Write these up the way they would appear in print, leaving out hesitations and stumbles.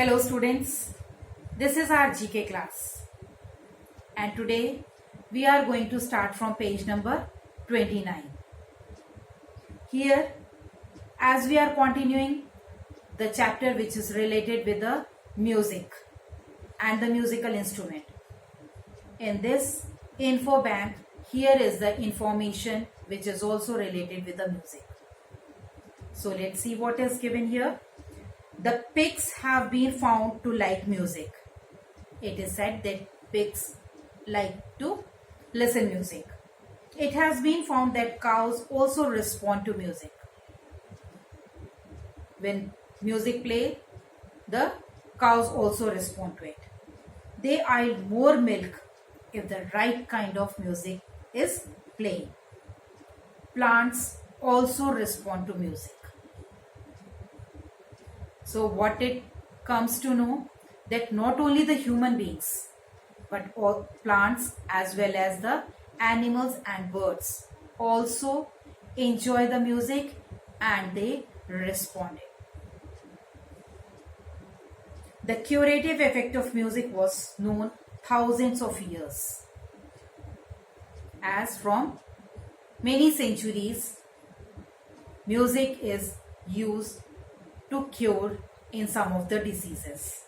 Hello students, this is our GK class and today we are going to start from page number 29. Here, as we are continuing the chapter which is related with the music and the musical instrument. In this info bank, here is the information which is also related with the music. So let's see what is given here. The pigs have been found to like music. It is said that pigs like to listen music. It has been found that cows also respond to music. When music play, the cows also respond to it. They yield more milk if the right kind of music is playing. Plants also respond to music. So what it comes to know that not only the human beings but all plants as well as the animals and birds also enjoy the music and they respond it. The curative effect of music was known thousands of years. As from many centuries, music is used to cure in some of the diseases.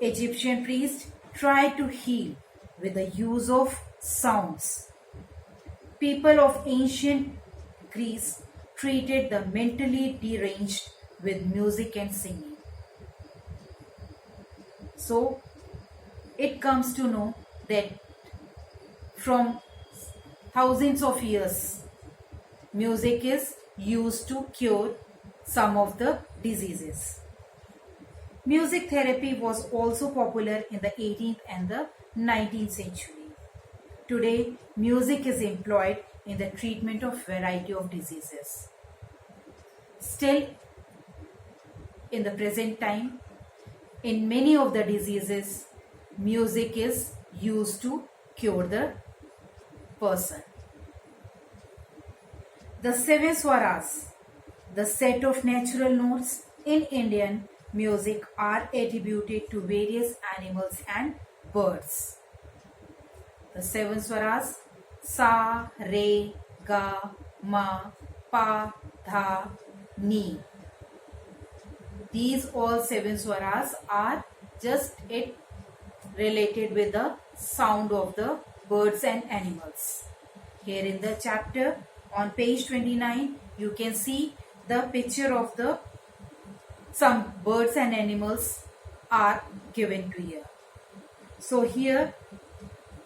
Egyptian priests tried to heal with the use of sounds. People of ancient Greece treated the mentally deranged with music and singing. So, it comes to know that from thousands of years, music is used to cure some of the diseases. Music therapy was also popular in the 18th and the 19th century. Today, music is employed in the treatment of variety of diseases. Still, in the present time, in many of the diseases, music is used to cure the person. The seven swaras, the set of natural notes in Indian music, are attributed to various animals and birds. The seven swaras sa, re, ga, ma, pa, dha, ni. These all seven swaras are just it related with the sound of the birds and animals. Here in the chapter on page 29, you can see the picture of the some birds and animals are given to here. So here,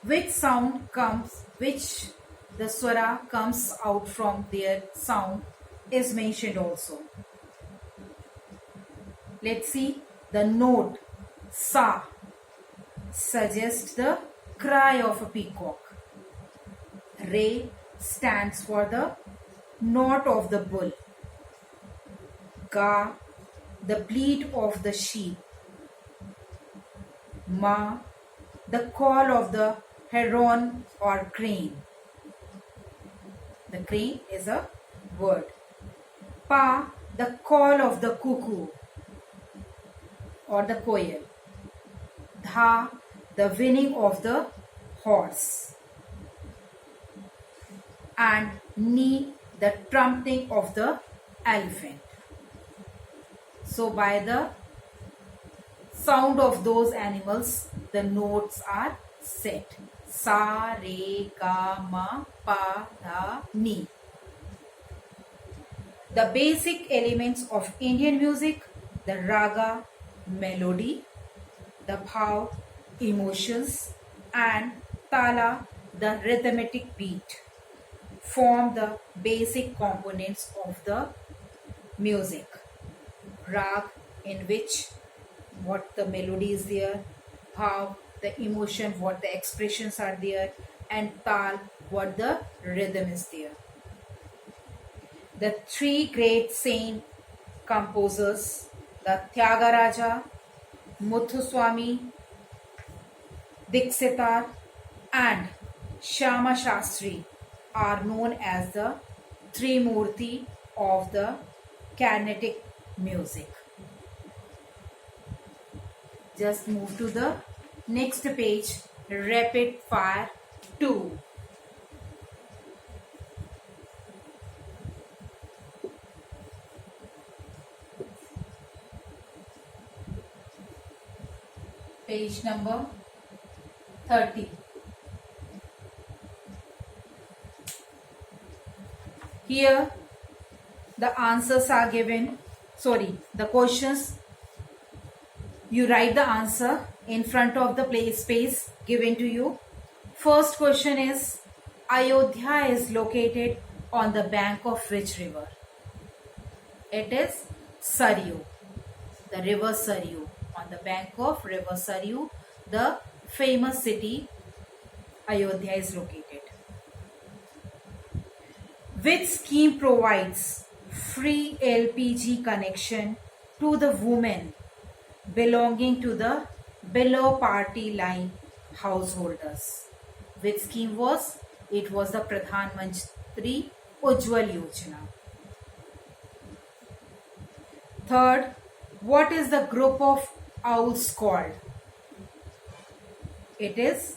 which sound comes, which the swara comes out from their sound is mentioned also. Let's see, the note sa suggests the cry of a peacock. Re stands for the note of the bull. Ga, the bleat of the sheep. Ma, the call of the heron or crane. The crane is a bird. Pa, the call of the cuckoo or the koel. Dha, the whinnying of the horse. And ni, the trumpeting of the elephant. So by the sound of those animals, the notes are set. Sa, re, ga, ma, pa, dha, ni. The basic elements of Indian music, the raga, melody, the bhav, emotions, and tala, the rhythmic beat, form the basic components of the music. Rag, in which what the melody is there, bhav, the emotion, what the expressions are there, and tal, what the rhythm is there. The three great saint composers, the Tyagaraja, Muthuswami Dikshitar, and Shyama Shastri, are known as the Trimurti of the Carnatic music. Just move to the next page, rapid fire 2. Page number 30. Here the answers are given. Sorry, the questions. You write the answer in front of the space given to you. First question is, Ayodhya is located on the bank of which river? It is Saryu, the river Saryu. On the bank of river Saryu, the famous city Ayodhya is located. Which scheme provides free LPG connection to the women belonging to the below party line householders? Which scheme was? It was the Pradhan Mantri Ujjwal Yojana. Third, what is the group of owls called? It is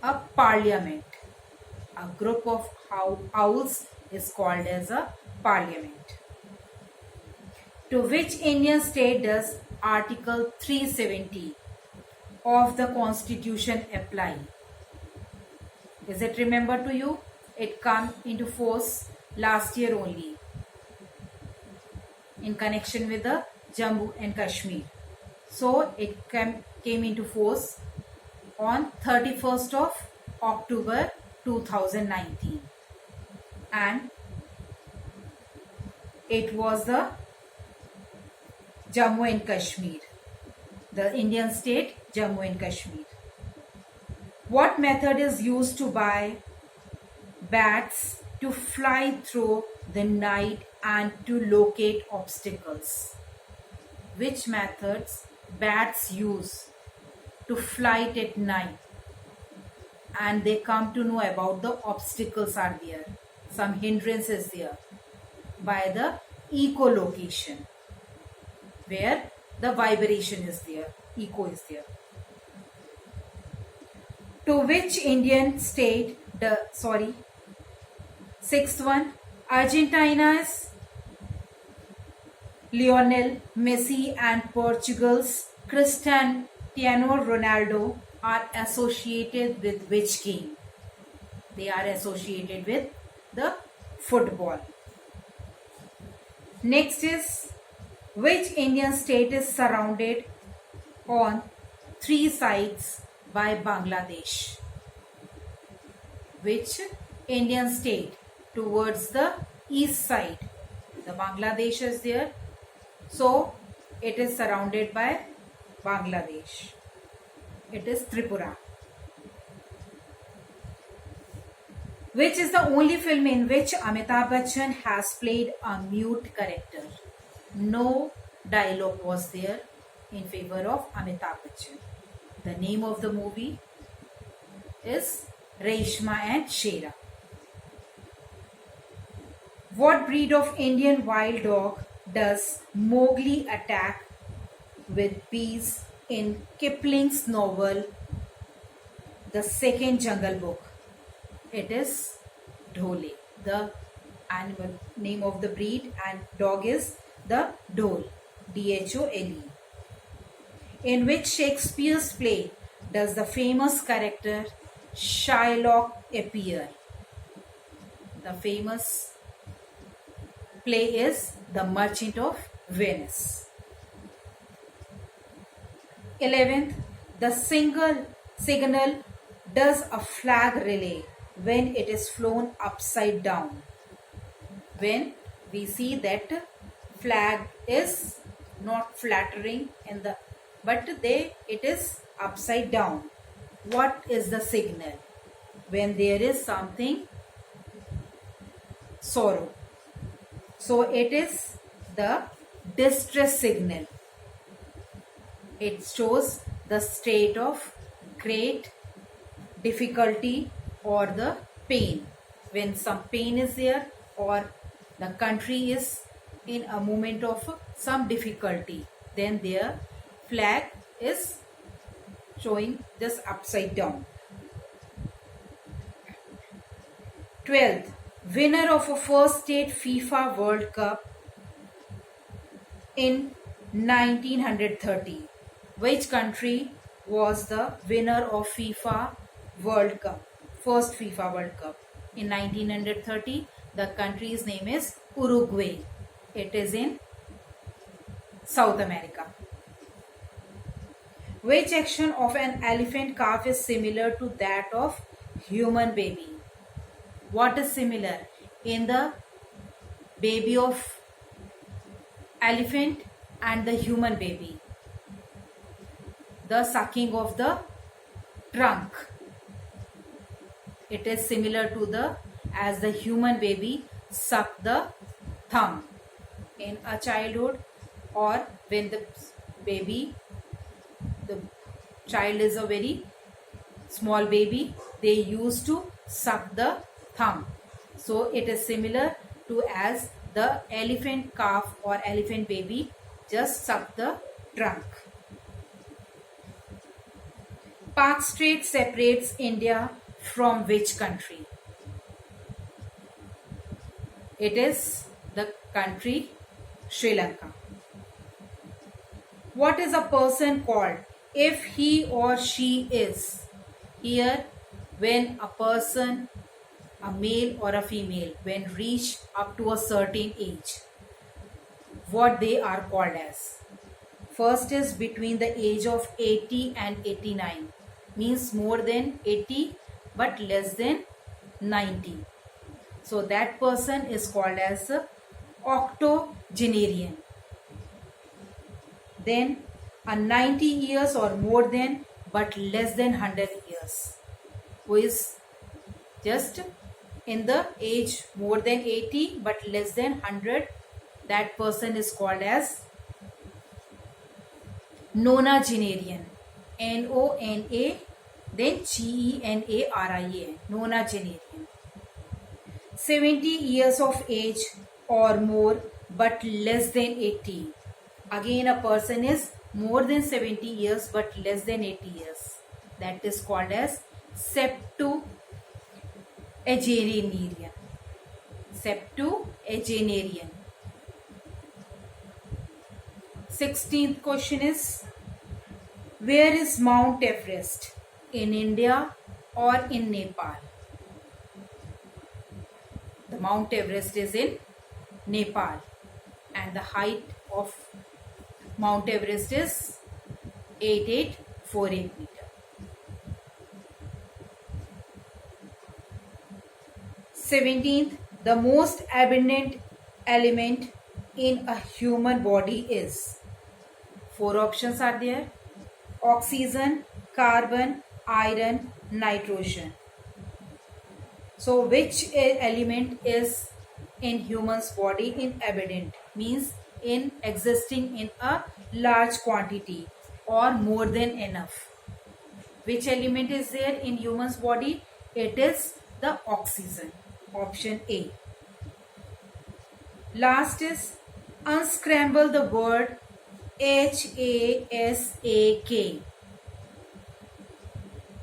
a parliament. A group of owls is called as a parliament. To which Indian state does Article 370 of the Constitution apply? Is it remember to you? It came into force last year only in connection with the Jammu and Kashmir. So it came into force on 31st of October 2019, and it was the Jammu and Kashmir, the Indian state Jammu and Kashmir. What method is used to buy bats to fly through the night and to locate obstacles? Which methods bats use to flight at night and they come to know about the obstacles are there, some hindrances there, by the echolocation, where the vibration is there, echo is there. To which Indian state sixth one, Argentina's Lionel Messi and Portugal's Cristiano Ronaldo are associated with which game? They are associated with the football. Next is, which Indian state is surrounded on 3 sides by Bangladesh? Which Indian state towards the east side? The Bangladesh is there. So it is surrounded by Bangladesh. It is Tripura. Which is the only film in which Amitabh Bachchan has played a mute character? No dialogue was there in favor of Amitabh Bachchan. The name of the movie is Reshma and Shera. What breed of Indian wild dog does Mowgli attack with bees in Kipling's novel The Second Jungle Book? It is Dhole. The animal name of the breed and dog is the Dhole, Dhole. In which Shakespeare's play does the famous character Shylock appear? The famous play is The Merchant of Venice. 11th, the signal does a flag relay when it is flown upside down? When we see that flag is not fluttering in the, but it is upside down. What is the signal? When there is something sorrow. So it is the distress signal. It shows the state of great difficulty or the pain. When some pain is there or the country is in a moment of some difficulty, then their flag is showing just upside down. 12th, winner of a first state FIFA World Cup in 1930. Which country was the winner of FIFA World Cup? First FIFA World Cup in 1930. The country's name is Uruguay. It is in South America. Which action of an elephant calf is similar to that of human baby? What is similar in the baby of elephant and the human baby? The sucking of the trunk. It is similar to the as the human baby suck the thumb in a childhood, or when the child is a very small baby, they used to suck the thumb. So it is similar to as the elephant calf or elephant baby just suck the trunk. Park Strait separates India from which country? It is the country Sri Lanka. What is a person called if he or she is? Here, when a person, a male or a female, when reach up to a certain age, what they are called as? First is between the age of 80 and 89, means more than 80 but less than 90. So that person is called as octogenarian. Then a 90 years or more than but less than 100 years, who is just in the age more than 80 but less than 100, that person is called as nonagenarian. Nona, then Genarian, nonagenarian. 70 years of age or more but less than 80. Again, a person is more than 70 years but less than 80 years. That is called as septuagenarian. Septuagenarian. 16th question is, where is Mount Everest? In India or in Nepal? The Mount Everest is in Nepal, and the height of Mount Everest is 8848 meter. 17th, the most abundant element in a human body is? 4 options are there: oxygen, carbon, iron, nitrogen. So which element is in human's body in abundant, means in existing in a large quantity or more than enough? Which element is there in human's body? It is the oxygen. Option A. Last is, unscramble the word HASAK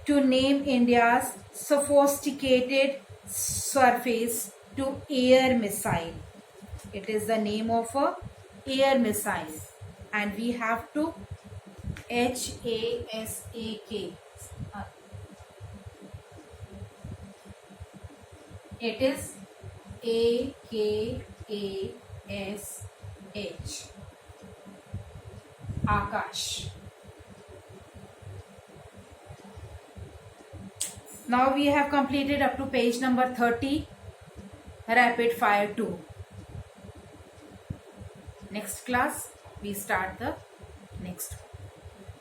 to name India's sophisticated surface to air missile. It is the name of a air missile, and we have to HASAK. It is AKASH. Akash. Now we have completed up to page number 30. Rapid fire 2. Next class we start the next one.